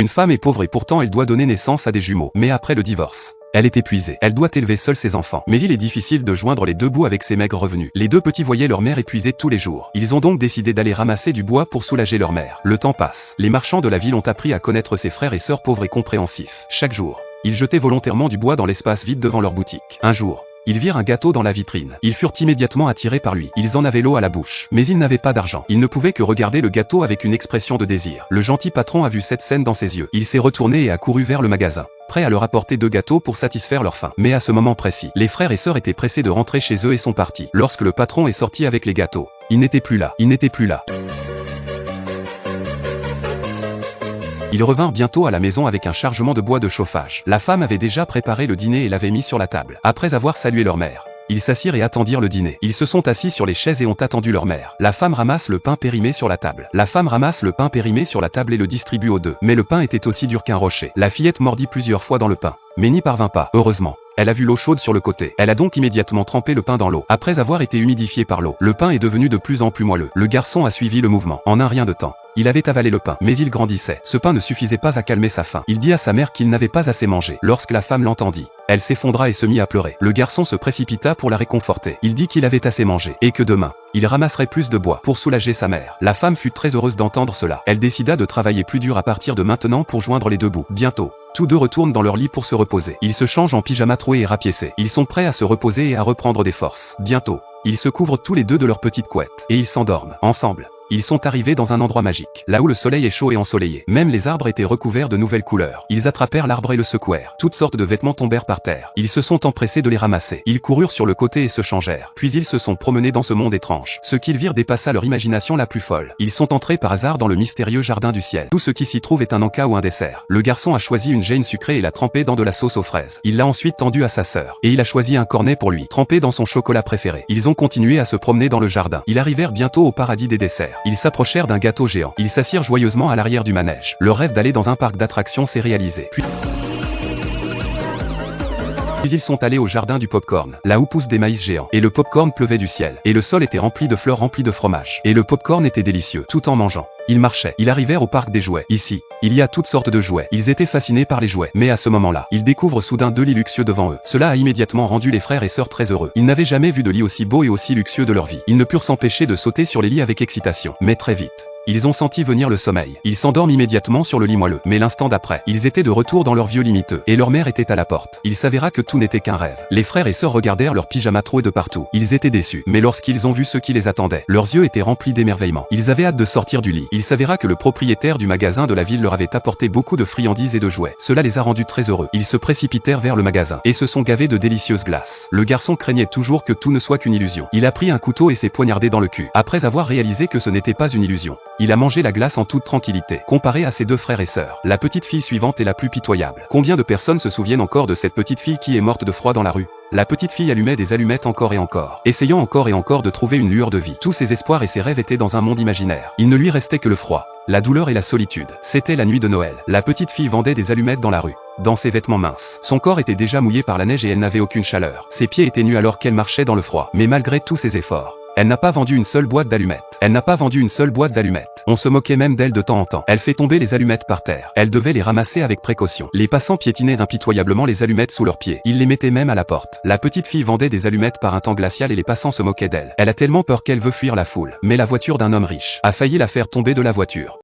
Une femme est pauvre et pourtant elle doit donner naissance à des jumeaux. Mais après le divorce, elle est épuisée. Elle doit élever seule ses enfants. Mais il est difficile de joindre les deux bouts avec ses maigres revenus. Les deux petits voyaient leur mère épuisée tous les jours. Ils ont donc décidé d'aller ramasser du bois pour soulager leur mère. Le temps passe. Les marchands de la ville ont appris à connaître ses frères et sœurs pauvres et compréhensifs. Chaque jour, ils jetaient volontairement du bois dans l'espace vide devant leur boutique. Un jour, ils virent un gâteau dans la vitrine. Ils furent immédiatement attirés par lui. Ils en avaient l'eau à la bouche. Mais ils n'avaient pas d'argent. Ils ne pouvaient que regarder le gâteau avec une expression de désir. Le gentil patron a vu cette scène dans ses yeux. Il s'est retourné et a couru vers le magasin, prêt à leur apporter 2 gâteaux pour satisfaire leur faim. Mais à ce moment précis, les frères et sœurs étaient pressés de rentrer chez eux et sont partis. Lorsque le patron est sorti avec les gâteaux, il n'était plus là. Il n'était plus là. Ils revinrent bientôt à la maison avec un chargement de bois de chauffage. La femme avait déjà préparé le dîner et l'avait mis sur la table. Après avoir salué leur mère, ils s'assirent et attendirent le dîner. Ils se sont assis sur les chaises et ont attendu leur mère. La femme ramasse le pain périmé sur la table. La femme ramasse le pain périmé sur la table et le distribue aux deux. Mais le pain était aussi dur qu'un rocher. La fillette mordit plusieurs fois dans le pain, mais n'y parvint pas. Heureusement, elle a vu l'eau chaude sur le côté. Elle a donc immédiatement trempé le pain dans l'eau. Après avoir été humidifié par l'eau, le pain est devenu de plus en plus moelleux. Le garçon a suivi le mouvement. En un rien de temps, il avait avalé le pain, mais il grandissait. Ce pain ne suffisait pas à calmer sa faim. Il dit à sa mère qu'il n'avait pas assez mangé. Lorsque la femme l'entendit, elle s'effondra et se mit à pleurer. Le garçon se précipita pour la réconforter. Il dit qu'il avait assez mangé et que demain, il ramasserait plus de bois pour soulager sa mère. La femme fut très heureuse d'entendre cela. Elle décida de travailler plus dur à partir de maintenant pour joindre les deux bouts. Bientôt, tous deux retournent dans leur lit pour se reposer. Ils se changent en pyjama troué et rapiécé. Ils sont prêts à se reposer et à reprendre des forces. Bientôt, ils se couvrent tous les deux de leurs petites couettes et ils s'endorment ensemble. Ils sont arrivés dans un endroit magique, là où le soleil est chaud et ensoleillé. Même les arbres étaient recouverts de nouvelles couleurs. Ils attrapèrent l'arbre et le secouèrent. Toutes sortes de vêtements tombèrent par terre. Ils se sont empressés de les ramasser. Ils coururent sur le côté et se changèrent. Puis ils se sont promenés dans ce monde étrange. Ce qu'ils virent dépassa leur imagination la plus folle. Ils sont entrés par hasard dans le mystérieux jardin du ciel. Tout ce qui s'y trouve est un encas ou un dessert. Le garçon a choisi une gêne sucrée et l'a trempée dans de la sauce aux fraises. Il l'a ensuite tendue à sa sœur. Et il a choisi un cornet pour lui, trempé dans son chocolat préféré. Ils ont continué à se promener dans le jardin. Ils arrivèrent bientôt au paradis des desserts. Ils s'approchèrent d'un gâteau géant. Ils s'assirent joyeusement à l'arrière du manège. Le rêve d'aller dans un parc d'attractions s'est réalisé. Puis ils sont allés au jardin du popcorn, là où poussent des maïs géants. Et le popcorn pleuvait du ciel. Et le sol était rempli de fleurs remplies de fromage. Et le popcorn était délicieux. Tout en mangeant, ils marchaient. Ils arrivèrent au parc des jouets. Ici, il y a toutes sortes de jouets. Ils étaient fascinés par les jouets. Mais à ce moment-là, ils découvrent soudain 2 lits luxueux devant eux. Cela a immédiatement rendu les frères et sœurs très heureux. Ils n'avaient jamais vu de lit aussi beau et aussi luxueux de leur vie. Ils ne purent s'empêcher de sauter sur les lits avec excitation. Mais très vite, ils ont senti venir le sommeil. Ils s'endorment immédiatement sur le lit moelleux. Mais l'instant d'après, ils étaient de retour dans leur vieux lit miteux. Et leur mère était à la porte. Il s'avéra que tout n'était qu'un rêve. Les frères et sœurs regardèrent leurs pyjamas troués de partout. Ils étaient déçus. Mais lorsqu'ils ont vu ce qui les attendait, leurs yeux étaient remplis d'émerveillement. Ils avaient hâte de sortir du lit. Il s'avéra que le propriétaire du magasin de la ville leur avait apporté beaucoup de friandises et de jouets. Cela les a rendus très heureux. Ils se précipitèrent vers le magasin et se sont gavés de délicieuses glaces. Le garçon craignait toujours que tout ne soit qu'une illusion. Il a pris un couteau et s'est poignardé dans le cul. Après avoir réalisé que ce n'était pas une illusion, il a mangé la glace en toute tranquillité. Comparé à ses 2 frères et sœurs, la petite fille suivante est la plus pitoyable. Combien de personnes se souviennent encore de cette petite fille qui est morte de froid dans la rue? La petite fille allumait des allumettes encore et encore, essayant encore et encore de trouver une lueur de vie. Tous ses espoirs et ses rêves étaient dans un monde imaginaire. Il ne lui restait que le froid, la douleur et la solitude. C'était la nuit de Noël. La petite fille vendait des allumettes dans la rue, dans ses vêtements minces. Son corps était déjà mouillé par la neige et elle n'avait aucune chaleur. Ses pieds étaient nus alors qu'elle marchait dans le froid. Mais malgré tous ses efforts, elle n'a pas vendu une seule boîte d'allumettes. Elle n'a pas vendu une seule boîte d'allumettes. On se moquait même d'elle de temps en temps. Elle fait tomber les allumettes par terre. Elle devait les ramasser avec précaution. Les passants piétinaient impitoyablement les allumettes sous leurs pieds. Ils les mettaient même à la porte. La petite fille vendait des allumettes par un temps glacial et les passants se moquaient d'elle. Elle a tellement peur qu'elle veut fuir la foule. Mais la voiture d'un homme riche a failli la faire tomber de la voiture.